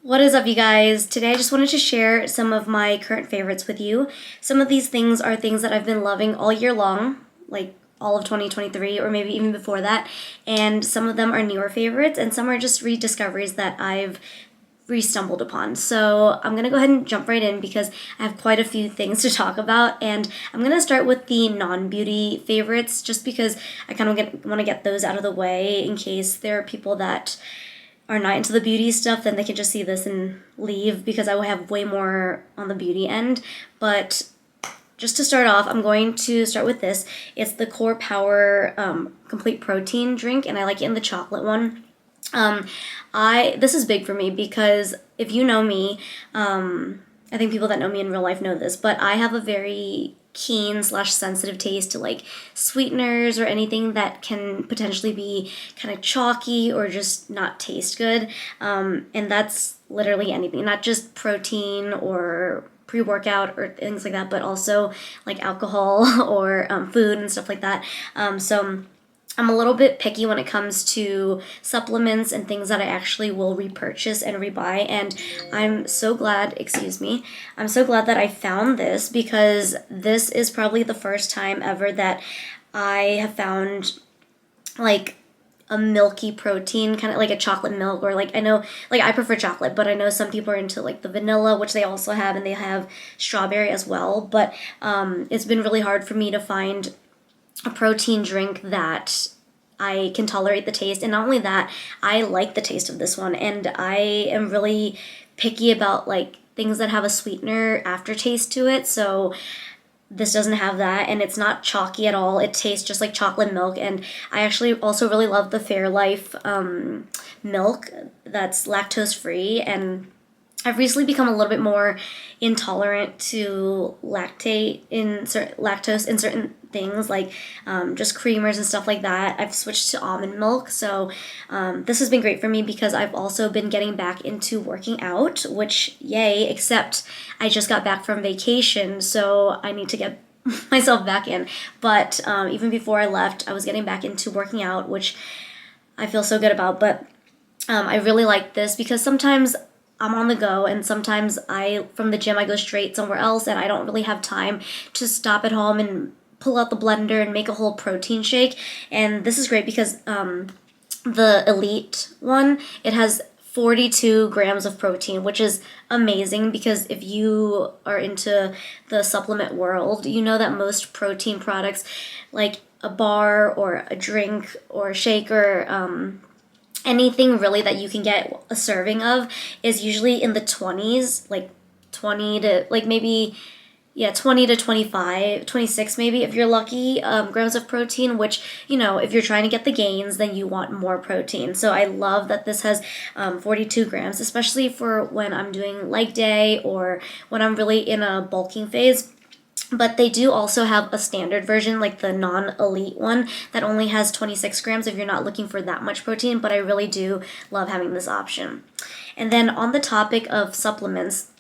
What is up, you guys? Today I just wanted to share some of my current favorites with you. Some of these things are things that I've been loving all year long, like all of 2023 or maybe even before that, and some of them are newer favorites and some are just rediscoveries that I've re-stumbled upon. So I'm gonna go ahead and jump right in because I have quite a few things to talk about, and I'm gonna start with the non-beauty favorites just because I kind of want to get those out of the way in case there are people that are not into the beauty stuff. Then they can just see this and leave because I will have way more on the beauty end. But just to start off, I'm going to start with this. It's the Core Power Complete Protein drink, and I like it in the chocolate one. This is big for me because if you know me, I think people that know me in real life know this, but I have a very keen/sensitive taste to like sweeteners or anything that can potentially be kind of chalky or just not taste good. And that's literally anything, not just protein or pre-workout or things like that, but also like alcohol or food and stuff like that. So I'm a little bit picky when it comes to supplements and things that I actually will repurchase and rebuy. And I'm so glad that I found this because this is probably the first time ever that I have found like a milky protein, kind of like a chocolate milk, or like I know, like I prefer chocolate, but I know some people are into like the vanilla, which they also have, and they have strawberry as well. But it's been really hard for me to find a protein drink that I can tolerate the taste. And not only that, I like the taste of this one, and I am really picky about like things that have a sweetener aftertaste to it. So this doesn't have that, and it's not chalky at all. It tastes just like chocolate milk. And I actually also really love the Fairlife milk that's lactose free, and I've recently become a little bit more intolerant to lactose in certain things, like just creamers and stuff like that. I've switched to almond milk, so this has been great for me because I've also been getting back into working out, which yay, except I just got back from vacation, so I need to get myself back in. But even before I left, I was getting back into working out, which I feel so good about. But I really like this because sometimes I'm on the go, and sometimes from the gym I go straight somewhere else, and I don't really have time to stop at home and pull out the blender and make a whole protein shake. And this is great because the Elite one, it has 42 grams of protein, which is amazing because if you are into the supplement world, you know that most protein products, like a bar or a drink or a shake or anything really that you can get a serving of, is usually in the 20s, like 20 to like maybe 20 to 25, 26 maybe if you're lucky, grams of protein, which, you know, if you're trying to get the gains, then you want more protein. So I love that this has 42 grams, especially for when I'm doing leg day or when I'm really in a bulking phase. But they do also have a standard version, like the non-elite one, that only has 26 grams if you're not looking for that much protein, but I really do love having this option. And then on the topic of supplements,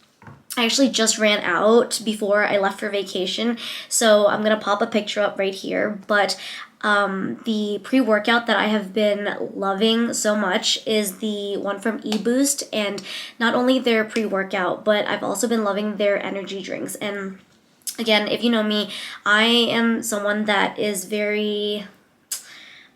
I actually just ran out before I left for vacation, so I'm going to pop a picture up right here. But the pre-workout that I have been loving so much is the one from eBoost, and not only their pre-workout, but I've also been loving their energy drinks. And again, if you know me, I am someone that is very,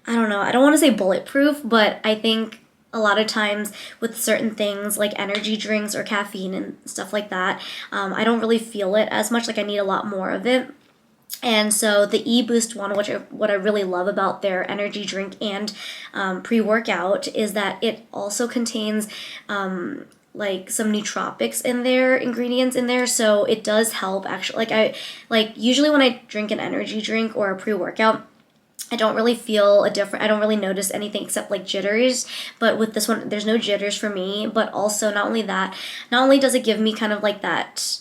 I don't want to say bulletproof, but I think a lot of times with certain things like energy drinks or caffeine and stuff like that, I don't really feel it as much. Like I need a lot more of it. And so the eBoost one, what I really love about their energy drink and pre-workout, is that it also contains like some nootropics in there, ingredients in there, so it does help actually. Usually when I drink an energy drink or a pre-workout, I don't really feel I don't really notice anything except like jitters. But with this one, there's no jitters for me. But also, not only does it give me kind of like that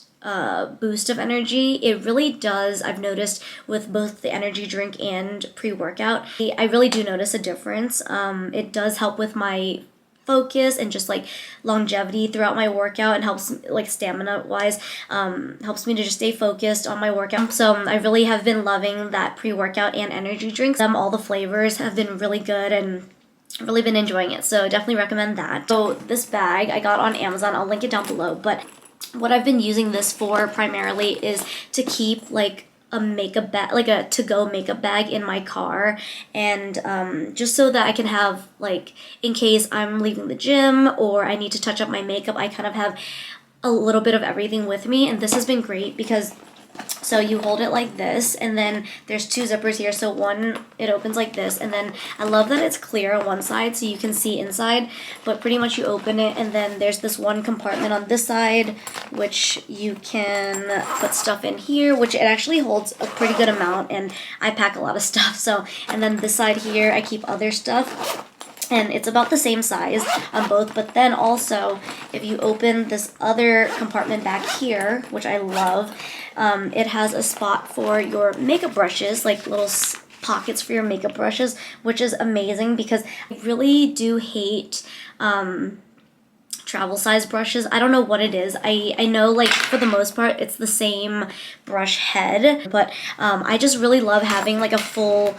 boost of energy, it really does, I've noticed with both the energy drink and pre-workout, I really do notice a difference. It does help with my focus and just like longevity throughout my workout, and helps like stamina wise, helps me to just stay focused on my workout. So I really have been loving that pre-workout and energy drinks. All the flavors have been really good, and I've really been enjoying it, so definitely recommend that. So this bag I got on Amazon. I'll link it down below, but what I've been using this for primarily is to keep like a makeup bag, like a to-go makeup bag in my car, and just so that I can have, like, in case I'm leaving the gym or I need to touch up my makeup, I kind of have a little bit of everything with me. And this has been great because so you hold it like this, and then there's two zippers here. So one, it opens like this, and then I love that it's clear on one side so you can see inside, but pretty much you open it, and then there's this one compartment on this side, which you can put stuff in here, which it actually holds a pretty good amount, and I pack a lot of stuff. So, and then this side here, I keep other stuff. And it's about the same size on both, but then also, if you open this other compartment back here, which I love, it has a spot for your makeup brushes, like little pockets for your makeup brushes, which is amazing because I really do hate travel size brushes. I don't know what it is. I know, like, for the most part it's the same brush head, but I just really love having like a full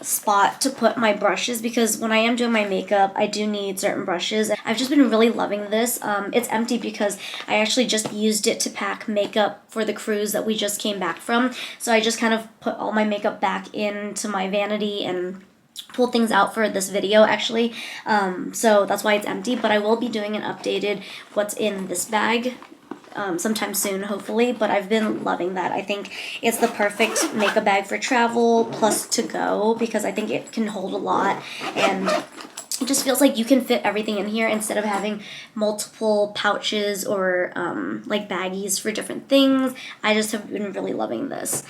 spot to put my brushes, because when I am doing my makeup I do need certain brushes. I've just been really loving this. It's empty because I actually just used it to pack makeup for the cruise that we just came back from, so I just kind of put all my makeup back into my vanity and pulled things out for this video actually, so that's why it's empty. But I will be doing an updated what's in this bag sometime soon, hopefully. But I've been loving that. I think it's the perfect makeup bag for travel plus to go, because I think it can hold a lot, and it just feels like you can fit everything in here instead of having multiple pouches or like baggies for different things. I just have been really loving this.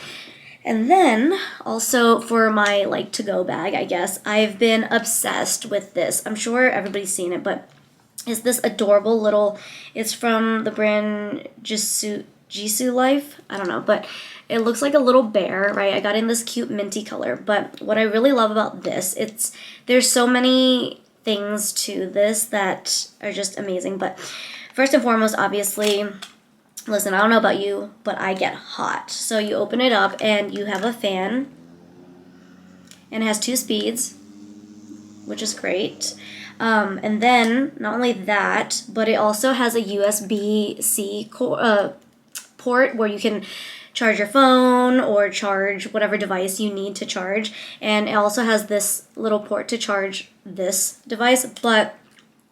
And then also for my like to-go bag, I guess, I've been obsessed with this. I'm sure everybody's seen it, but is this adorable little, it's from the brand Jisoo Life, I don't know, but it looks like a little bear, right? I got in this cute minty color, but what I really love about this, there's so many things to this that are just amazing. But first and foremost, obviously, listen, I don't know about you, but I get hot. So you open it up and you have a fan, and it has 2 speeds, which is great. And then, not only that, but it also has a USB-C port where you can charge your phone or charge whatever device you need to charge. And it also has this little port to charge this device. But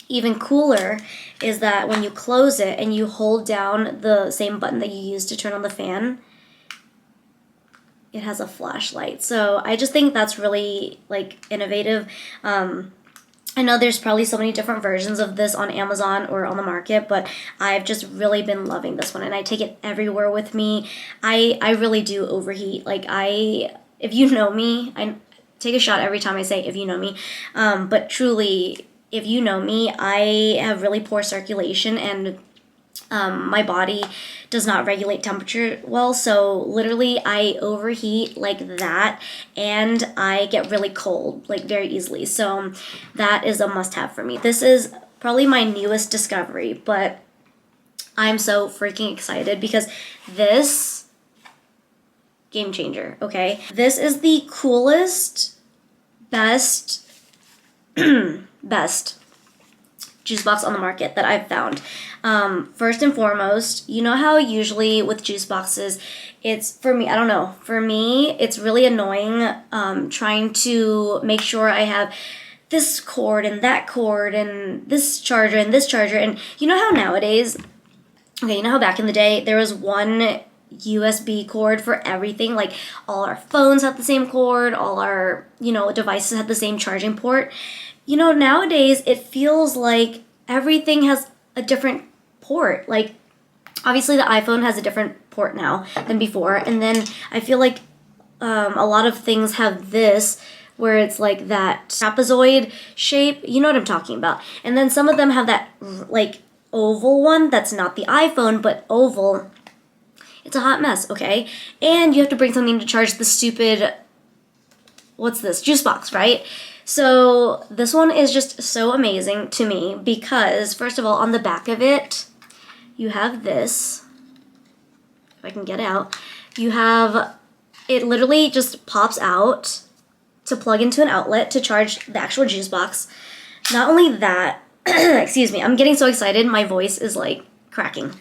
even cooler is that when you close it and you hold down the same button that you use to turn on the fan, it has a flashlight. So I just think that's really, like, innovative. I know there's probably so many different versions of this on Amazon or on the market, but I've just really been loving this one, and I take it everywhere with me. I really do overheat. Like, if you know me, I take a shot every time I say if you know me, but truly, if you know me, I have really poor circulation, and my body does not regulate temperature well, so literally I overheat like that, and I get really cold like very easily. So that is a must-have for me. This is probably my newest discovery, but I'm so freaking excited because this, game changer, okay? This is the coolest, best best juice box on the market that I've found. First and foremost, you know how usually with juice boxes, it's, for me, I don't know, for me, it's really annoying trying to make sure I have this cord and that cord and this charger, and you know how nowadays, okay, you know how back in the day there was one USB cord for everything, like all our phones had the same cord, all our, devices had the same charging port. Nowadays it feels like everything has a different port. Like, obviously the iPhone has a different port now than before, and then I feel like a lot of things have this where it's like that trapezoid shape, you know what I'm talking about, and then some of them have that like oval one that's not the iPhone but oval. It's a hot mess, okay? And you have to bring something to charge the stupid, what's this, juice box, right? So this one is just so amazing to me because, first of all, on the back of it, you have this. If I can get it out. You have, it literally just pops out to plug into an outlet to charge the actual juice box. Not only that, excuse me, I'm getting so excited, my voice is like cracking.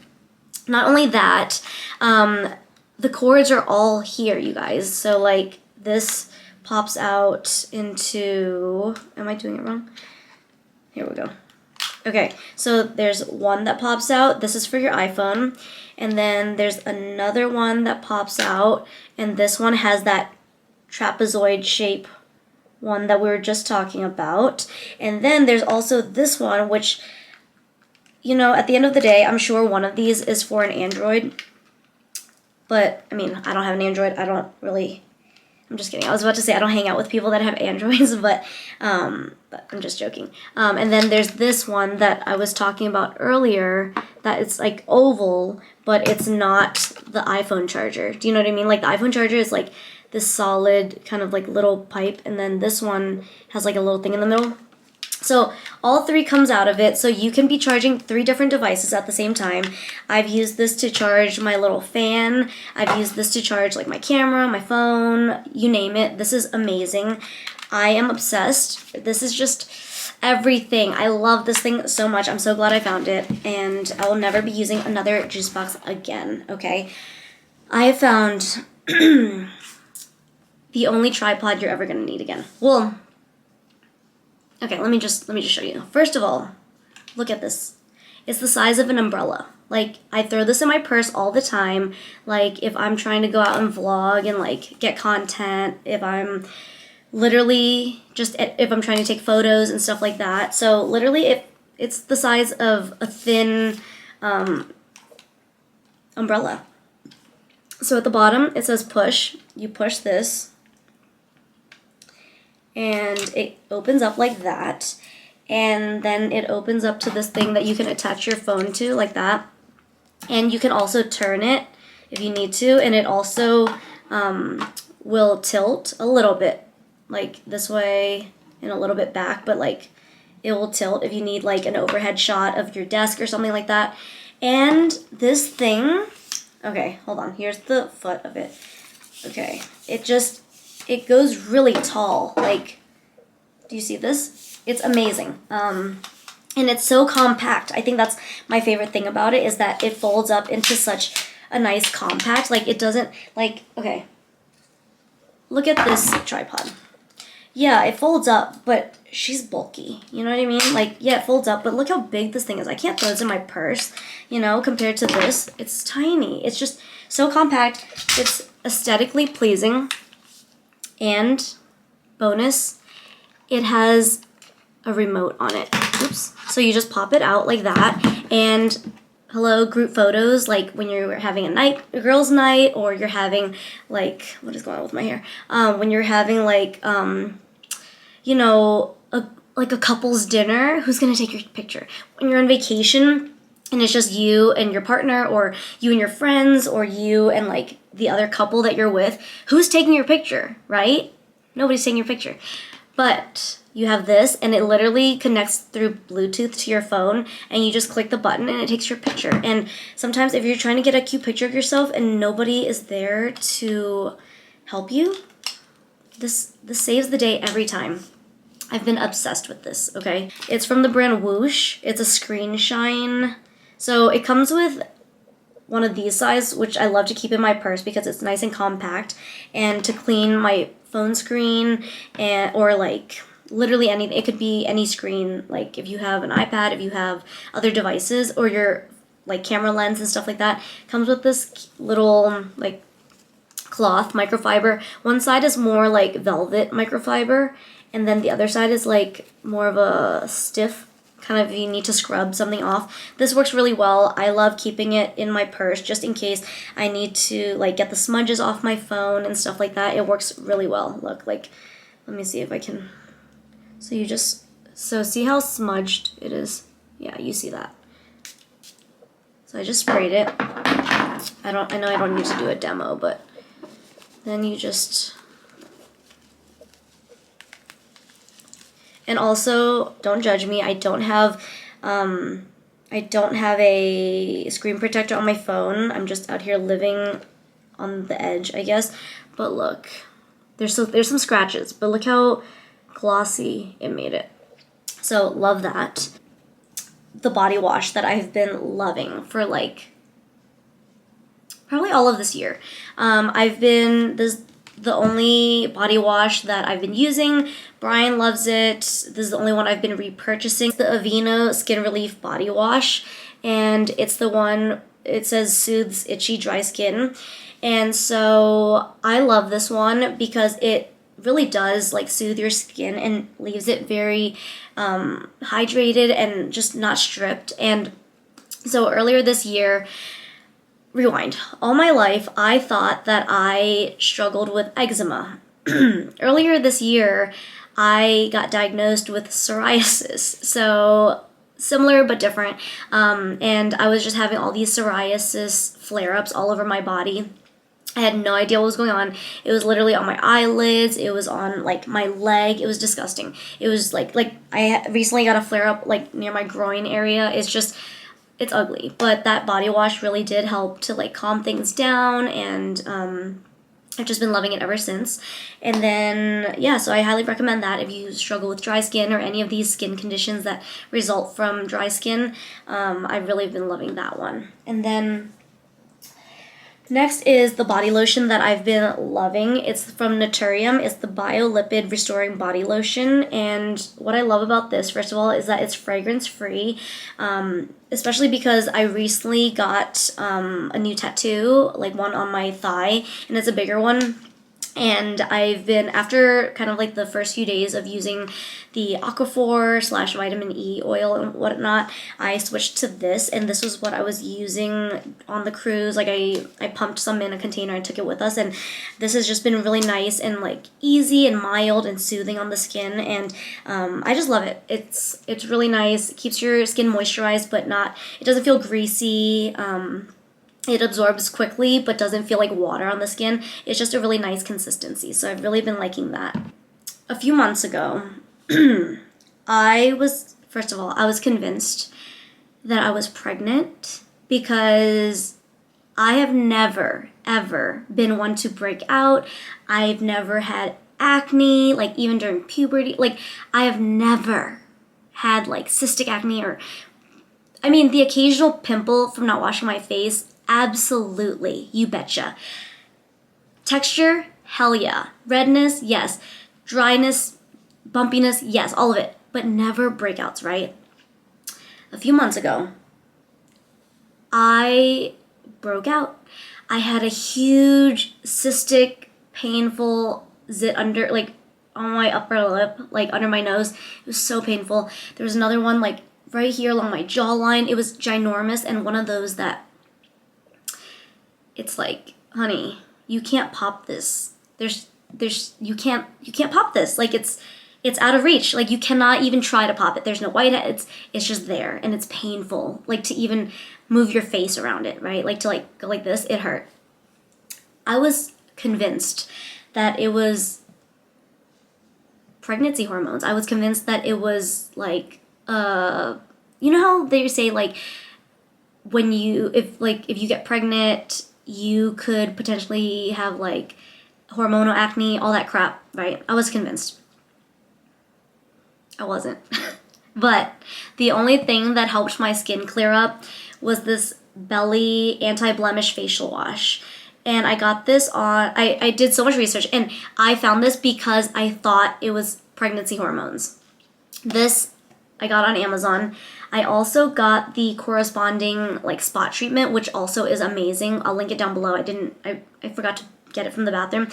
Not only that, the cords are all here, you guys. So like this pops out into, am I doing it wrong? Here we go. Okay, so there's one that pops out. This is for your iPhone. And then there's another one that pops out. And this one has that trapezoid shape one that we were just talking about. And then there's also this one, which, you know, at the end of the day, I'm sure one of these is for an Android. But, I mean, I don't have an Android. I'm just kidding. I was about to say I don't hang out with people that have Androids, but I'm just joking. And then there's this one that I was talking about earlier that it's like oval, but it's not the iPhone charger. Do you know what I mean? Like the iPhone charger is like this solid kind of like little pipe, and then this one has like a little thing in the middle. So all three comes out of it, so you can be charging 3 different devices at the same time. I've used this to charge my little fan. I've used this to charge like my camera, my phone, you name it. This is amazing. I am obsessed. This is just everything. I love this thing so much. I'm so glad I found it, and I will never be using another juice box again, okay? I have found the only tripod you're ever going to need again. Well, okay, let me just show you. First of all, look at this. It's the size of an umbrella. Like, I throw this in my purse all the time. Like, if I'm trying to go out and vlog and, like, get content. If I'm literally if I'm trying to take photos and stuff like that. So, literally, it's the size of a thin umbrella. So, at the bottom, it says push. You push this. And it opens up like that, and then it opens up to this thing that you can attach your phone to like that, and you can also turn it if you need to, and it also will tilt a little bit, like this way and a little bit back, but like it will tilt if you need like an overhead shot of your desk or something like that. And this thing, okay, hold on, here's the foot of it. Okay, it goes really tall. Like, do you see this? It's amazing. And it's so compact. I think that's my favorite thing about it, is that it folds up into such a nice compact. Like, it doesn't, like, okay. Look at this tripod. Yeah, it folds up, but she's bulky. You know what I mean? Like, yeah, it folds up, but look how big this thing is. I can't throw this in my purse, you know, compared to this. It's tiny. It's just so compact. It's aesthetically pleasing. And bonus, it has a remote on it. Oops. So you just pop it out like that, and hello, group photos, like when you're having a girls' night, or you're having like, what is going on with my hair? When you're having like, you know, a couple's dinner, who's gonna take your picture? When you're on vacation, and it's just you and your partner, or you and your friends, or you and like the other couple that you're with, who's taking your picture, right? Nobody's taking your picture. But you have this, and it literally connects through Bluetooth to your phone, and you just click the button and it takes your picture. And sometimes if you're trying to get a cute picture of yourself and nobody is there to help you, this saves the day every time. I've been obsessed with this, okay? It's from the brand Whoosh. It's a screen shine. So it comes with one of these size, which I love to keep in my purse because it's nice and compact, and to clean my phone screen, and or like literally anything. It could be any screen, like if you have an iPad, if you have other devices, or your like camera lens and stuff like that. Comes with this little like cloth microfiber. One side is more like velvet microfiber, and then the other side is like more of a stiff kind of, you need to scrub something off. This works really well. I love keeping it in my purse just in case I need to like get the smudges off my phone and stuff like that. It works really well. Look, like, let me see if I can. So see how smudged it is? Yeah, you see that. So I just sprayed it. I know I don't need to do a demo, but then you just. And also, don't judge me. I don't have a screen protector on my phone. I'm just out here living on the edge, I guess. But look, there's some scratches, but look how glossy it made it. So love that. The body wash that I've been loving for like probably all of this year. This the only body wash that I've been using. Brian loves it. This is the only one I've been repurchasing. It's the Aveeno Skin Relief Body Wash, and it's the one, it says soothes itchy dry skin. And so I love this one because it really does like soothe your skin and leaves it very hydrated and just not stripped. And so earlier this year, rewind, all my life I thought that I struggled with eczema. Earlier this year I got diagnosed with psoriasis, so similar but different, and I was just having all these psoriasis flare-ups all over my body. I had no idea what was going on. It was literally on my eyelids. It was on like my leg. It was disgusting. It was like I recently got a flare up like near my groin area. It's ugly. But that body wash really did help to like calm things down, and I've just been loving it ever since. And then, yeah, so I highly recommend that if you struggle with dry skin or any of these skin conditions that result from dry skin. I've really been loving that one. And then next is the body lotion that I've been loving. It's from Naturium. It's the Biolipid Restoring Body Lotion. And what I love about this, first of all, is that it's fragrance-free, especially because I recently got a new tattoo, like one on my thigh, and it's a bigger one. And I've been, after kind of like the first few days of using the Aquaphor / vitamin E oil and whatnot, I switched to this, and this was what I was using on the cruise. Like I pumped some in a container and took it with us, and this has just been really nice and like easy and mild and soothing on the skin, and I just love it. It's really nice. It keeps your skin moisturized, but it doesn't feel greasy. It absorbs quickly, but doesn't feel like water on the skin. It's just a really nice consistency. So I've really been liking that. A few months ago, I was convinced that I was pregnant because I have never, ever been one to break out. I've never had acne, like even during puberty. Like I have never had like cystic acne the occasional pimple from not washing my face. Absolutely, you betcha. Texture, hell yeah. Redness, yes. Dryness, bumpiness, yes, all of it. But never breakouts, right? A few months ago, I broke out. I had a huge cystic, painful zit under, like on my upper lip, like under my nose. It was so painful. There was another one like right here along my jawline. It was ginormous, and one of those that it's like, honey, you can't pop this. You can't pop this. Like it's out of reach. Like you cannot even try to pop it. There's no white. It's just there, and it's painful. Like to even move your face around it, right? Like to like go like this, it hurt. I was convinced that it was pregnancy hormones. I was convinced that it was like you know how they say like if you get pregnant, you could potentially have like hormonal acne, all that crap, right? I was convinced. I wasn't. But the only thing that helped my skin clear up was this Belly anti-blemish facial wash. And I got this I did so much research, and I found this because I thought it was pregnancy hormones. This I got on Amazon. I also got the corresponding like spot treatment, which also is amazing. I'll link it down below. I forgot to get it from the bathroom.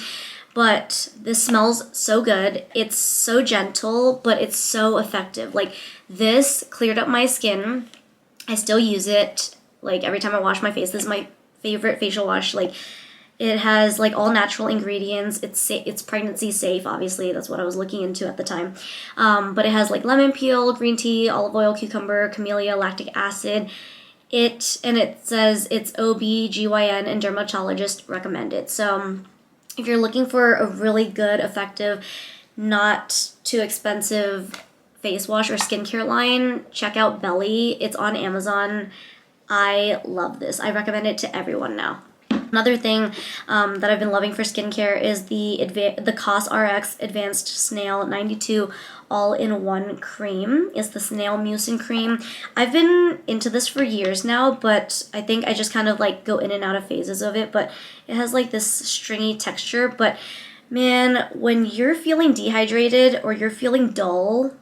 But this smells so good. It's so gentle, but it's so effective. Like this cleared up my skin. I still use it like every time I wash my face. This is my favorite facial wash. Like it has like all natural ingredients. It's pregnancy safe, obviously. That's what I was looking into at the time. But it has like lemon peel, green tea, olive oil, cucumber, camellia, lactic acid. It says it's OB/GYN and dermatologist recommended. So if you're looking for a really good, effective, not too expensive face wash or skincare line, check out Belly. It's on Amazon. I love this. I recommend it to everyone now. Another thing that I've been loving for skincare is the COSRX Advanced Snail 92 All-in-One Cream. It's the Snail Mucin Cream. I've been into this for years now, but I think I just kind of like go in and out of phases of it. But it has like this stringy texture. But man, when you're feeling dehydrated or you're feeling dull,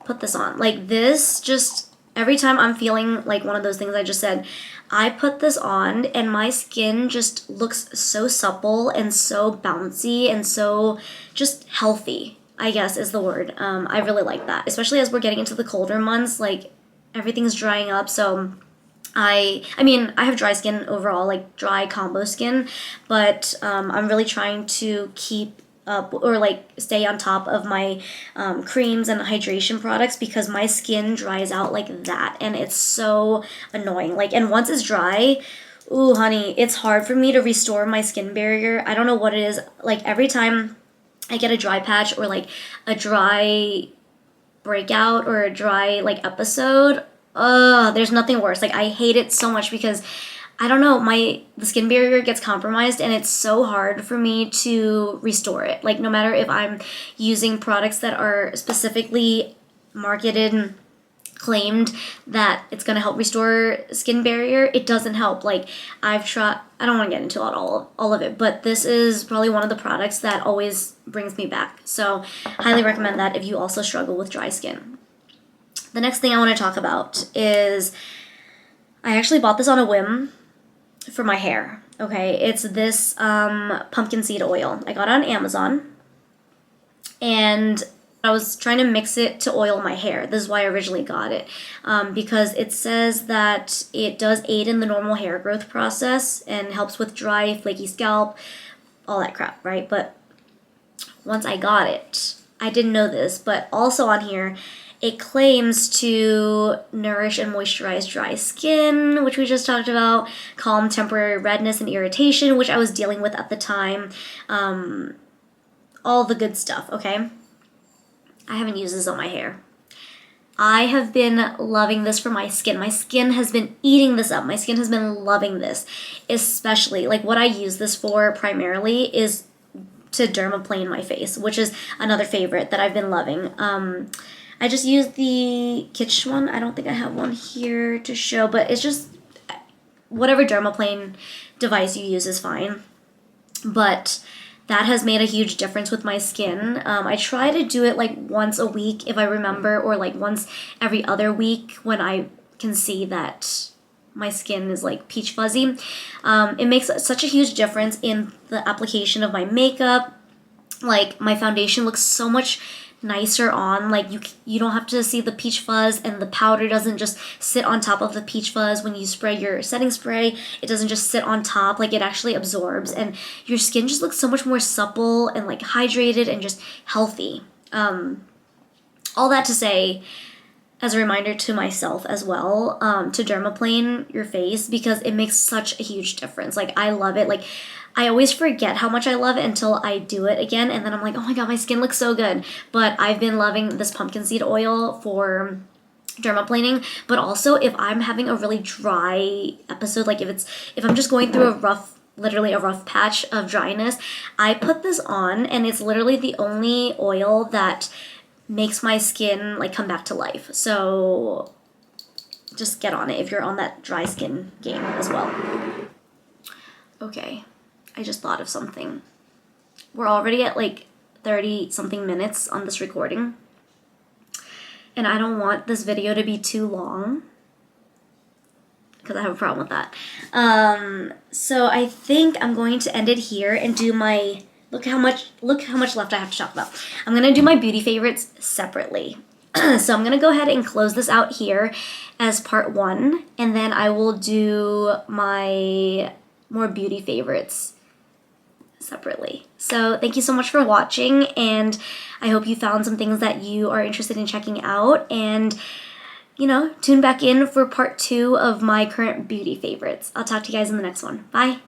put this on. Like this just, every time I'm feeling like one of those things I just said, I put this on and my skin just looks so supple and so bouncy and so just healthy, I guess is the word. I really like that, especially as we're getting into the colder months. Like everything's drying up, so I mean, I have dry skin overall, like dry combo skin, but I'm really trying to keep up or like stay on top of my creams and hydration products because my skin dries out like that, and it's so annoying. Like, and once it's dry, ooh, honey, it's hard for me to restore my skin barrier. I don't know what it is. Like every time I get a dry patch or like a dry breakout or a dry like episode, there's nothing worse. Like I hate it so much because I don't know, the skin barrier gets compromised and it's so hard for me to restore it. Like no matter if I'm using products that are specifically marketed and claimed that it's going to help restore skin barrier, it doesn't help. Like I've tried, I don't want to get into all of it, but this is probably one of the products that always brings me back. So highly recommend that if you also struggle with dry skin. The next thing I want to talk about is I actually bought this on a whim for my hair. Okay, it's this pumpkin seed oil. I got it on Amazon, and I was trying to mix it to oil my hair. This is why I originally got it, because it says that it does aid in the normal hair growth process and helps with dry, flaky scalp, all that crap, right? But once I got it, I didn't know this, but also on here, it claims to nourish and moisturize dry skin, which we just talked about, calm temporary redness and irritation, which I was dealing with at the time, all the good stuff, okay? I haven't used this on my hair. I have been loving this for my skin. My skin has been eating this up. My skin has been loving this, especially, like what I use this for primarily is to dermaplane my face, which is another favorite that I've been loving. I just used the Kitsch one. I don't think I have one here to show, but it's just whatever dermaplane device you use is fine. But that has made a huge difference with my skin. I try to do it like once a week if I remember, or like once every other week when I can see that my skin is like peach fuzzy. It makes such a huge difference in the application of my makeup. Like my foundation looks so much nicer on. Like you don't have to see the peach fuzz, and the powder doesn't just sit on top of the peach fuzz when you spray your setting spray. It doesn't just sit on top, like it actually absorbs, and your skin just looks so much more supple and like hydrated and just healthy. All that to say, as a reminder to myself as well, to dermaplane your face because it makes such a huge difference. Like I love it. Like I always forget how much I love it until I do it again, and then I'm like, oh my god, my skin looks so good. But I've been loving this pumpkin seed oil for dermaplaning, but also if I'm having a really dry episode, like if I'm just going through literally a rough patch of dryness, I put this on, and it's literally the only oil that makes my skin like come back to life. So just get on it if you're on that dry skin game as well. Okay, I just thought of something. We're already at like 30 something minutes on this recording, and I don't want this video to be too long because I have a problem with that. So I think I'm going to end it here and do my look how much left I have to talk about. I'm gonna do my beauty favorites separately. So I'm gonna go ahead and close this out here as part 1, and then I will do my more beauty favorites separately. So thank you so much for watching, and I hope you found some things that you are interested in checking out, and tune back in for part 2 of my current beauty favorites. I'll talk to you guys in the next one. Bye.